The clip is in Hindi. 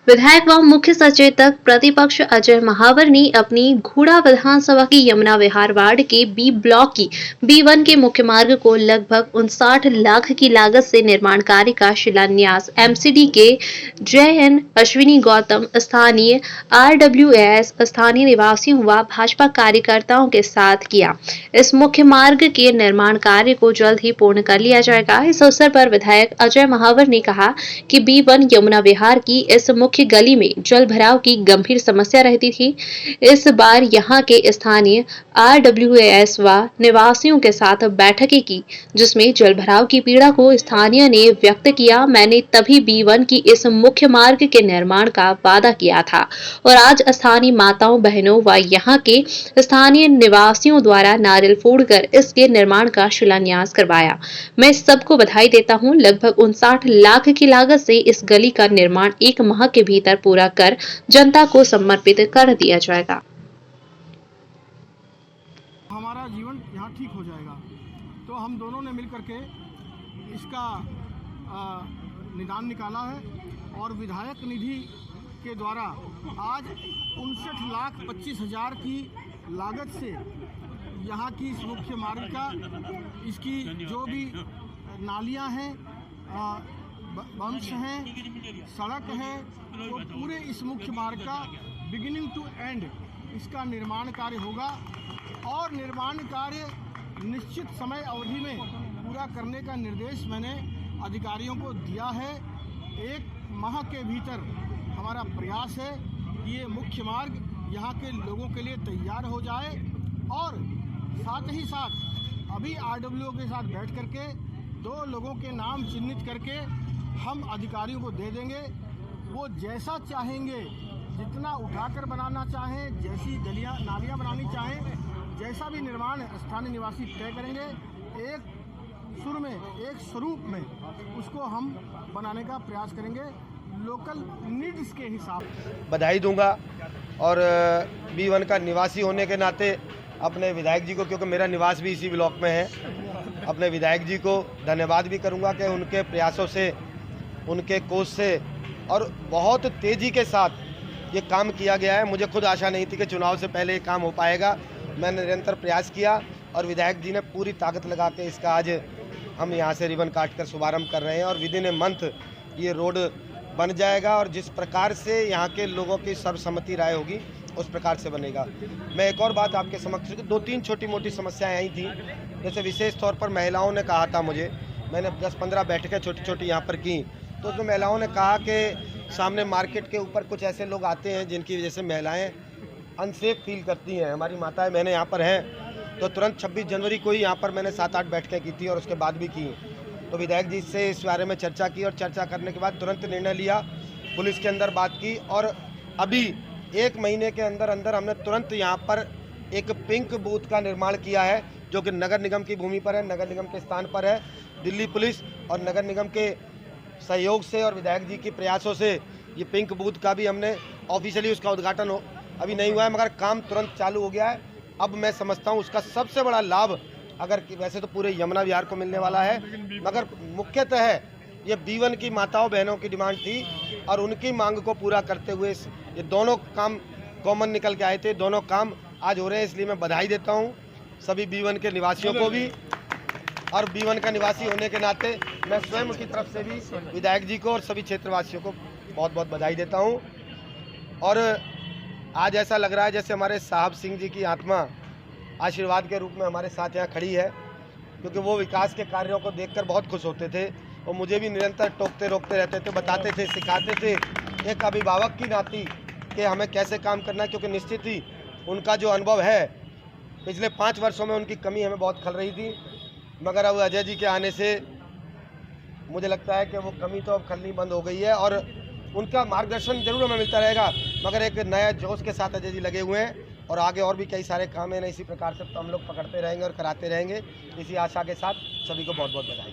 विधायक व मुख्य सचेतक प्रतिपक्ष अजय महावर ने अपनी घोड़ा विधानसभा की यमुना विहार वार्ड के बी ब्लॉक की B1 के मुख्य मार्ग को लगभग 59 लाख की लागत से निर्माण कार्य का शिलान्यास MCD के JN अश्विनी गौतम, स्थानीय RWAS, स्थानीय निवासियों व भाजपा कार्यकर्ताओं के साथ किया। इस मुख्य मार्ग के निर्माण कार्य को जल्द ही पूर्ण कर लिया जाएगा। इस अवसर पर विधायक अजय महावर ने कहा कि B1 यमुना विहार की इस मुख्य गली में जल भराव की गंभीर समस्या रहती थी। इस बार यहां के स्थानीय RWAS व निवासियों के साथ बैठकें की, जिसमें जल भराव की पीड़ा को स्थानीय ने व्यक्त किया। मैंने तभी B1 की इस मुख्य मार्ग के निर्माण का वादा किया था और आज स्थानीय माताओं बहनों व यहाँ के स्थानीय निवासियों द्वारा नारियल फोड़कर इसके निर्माण का शिलान्यास करवाया। मैं सबको बधाई देता हूँ। लगभग 59 लाख की लागत से इस गली का निर्माण 1 माह के भीतर पूरा कर जनता को समर्पित कर दिया जाएगा। हमारा जीवन यहाँ ठीक हो जाएगा। तो हम दोनों ने मिलकर के इसका निदान निकाला है और विधायक निधि के द्वारा आज 59,25,000 की लागत से यहाँ की इस मुख्य मार्ग का, इसकी जो भी नालियाँ हैं, बम्स हैं, सड़क है, तो पूरे इस मुख्य मार्ग का बिगिनिंग टू एंड इसका निर्माण कार्य होगा और निर्माण कार्य निश्चित समय अवधि में पूरा करने का निर्देश मैंने अधिकारियों को दिया है। 1 माह के भीतर हमारा प्रयास है कि ये मुख्य मार्ग यहाँ के लोगों के लिए तैयार हो जाए और साथ ही साथ अभी RWO के साथ बैठ करके 2 लोगों के नाम चिन्हित करके हम अधिकारियों को दे देंगे। वो जैसा चाहेंगे, जितना उठाकर बनाना चाहें, जैसी गलियां नालियां बनानी चाहें, जैसा भी निर्माण स्थानीय निवासी तय करेंगे, एक सुर में, एक स्वरूप में उसको हम बनाने का प्रयास करेंगे लोकल नीड्स के हिसाब से। बधाई दूंगा और B1 का निवासी होने के नाते अपने विधायक जी को, क्योंकि मेरा निवास भी इसी ब्लॉक में है, अपने विधायक जी को धन्यवाद भी करूंगा कि उनके प्रयासों से, उनके कोशिश से और बहुत तेज़ी के साथ ये काम किया गया है। मुझे खुद आशा नहीं थी कि चुनाव से पहले ये काम हो पाएगा। मैंने निरंतर प्रयास किया और विधायक जी ने पूरी ताकत लगा के इसका आज हम यहाँ से रिबन काट कर शुभारम्भ कर रहे हैं और विदिन ए मंथ ये रोड बन जाएगा और जिस प्रकार से यहाँ के लोगों की सर्वसम्मति राय होगी उस प्रकार से बनेगा। मैं एक और बात आपके समक्ष, 2-3 छोटी मोटी समस्याएं आई थी, जैसे विशेष तौर पर महिलाओं ने कहा था मुझे, मैंने 10-15 बैठकें छोटी छोटी यहाँ पर की, तो उसमें महिलाओं ने कहा कि सामने मार्केट के ऊपर कुछ ऐसे लोग आते हैं जिनकी वजह से महिलाएं अनसेफ फील करती हैं। हमारी माताएं बहनें यहाँ पर हैं, तो तुरंत 26 जनवरी को ही यहाँ पर मैंने 7-8 बैठकें की थी और उसके बाद भी की। तो विधायक जी से इस बारे में चर्चा की और चर्चा करने के बाद तुरंत निर्णय लिया, पुलिस के अंदर बात की और अभी 1 महीने के अंदर अंदर हमने तुरंत यहाँ पर एक पिंक बूथ का निर्माण किया है, जो कि नगर निगम की भूमि पर है, नगर निगम के स्थान पर है। दिल्ली पुलिस और नगर निगम के सहयोग से और विधायक जी के प्रयासों से ये पिंक बूथ का भी हमने ऑफिशियली उसका उद्घाटन अभी नहीं हुआ है, मगर काम तुरंत चालू हो गया है। अब मैं समझता हूँ उसका सबसे बड़ा लाभ, अगर वैसे तो पूरे यमुना विहार को मिलने वाला है, मगर मुख्यतः ये B1 की माताओं बहनों की डिमांड थी और उनकी मांग को पूरा करते हुए ये दोनों काम कॉमन निकल के आए थे, दोनों काम आज हो रहे हैं। इसलिए मैं बधाई देता हूँ सभी B1 के निवासियों को भी और B1 का निवासी होने के नाते मैं स्वयं की तरफ से भी विधायक जी को और सभी क्षेत्रवासियों को बहुत बहुत बधाई देता हूँ। और आज ऐसा लग रहा है जैसे हमारे साहब सिंह जी की आत्मा आशीर्वाद के रूप में हमारे साथ यहाँ खड़ी है, क्योंकि वो विकास के कार्यों को देखकर बहुत खुश होते थे और मुझे भी निरंतर टोकते रोकते रहते थे, बताते थे, सिखाते थे एक अभिभावक की नाती कि हमें कैसे काम करना है, क्योंकि निश्चित ही उनका जो अनुभव है पिछले 5 वर्षों में उनकी कमी हमें बहुत खल रही थी, मगर अब अजय जी के आने से मुझे लगता है कि वो कमी तो अब खलनी बंद हो गई है और उनका मार्गदर्शन जरूर हमें मिलता रहेगा, मगर एक नया जोश के साथ अजय जी लगे हुए हैं और आगे और भी कई सारे काम हैं। इसी प्रकार से तो हम लोग पकड़ते रहेंगे और कराते रहेंगे। इसी आशा के साथ सभी को बहुत बहुत बधाई।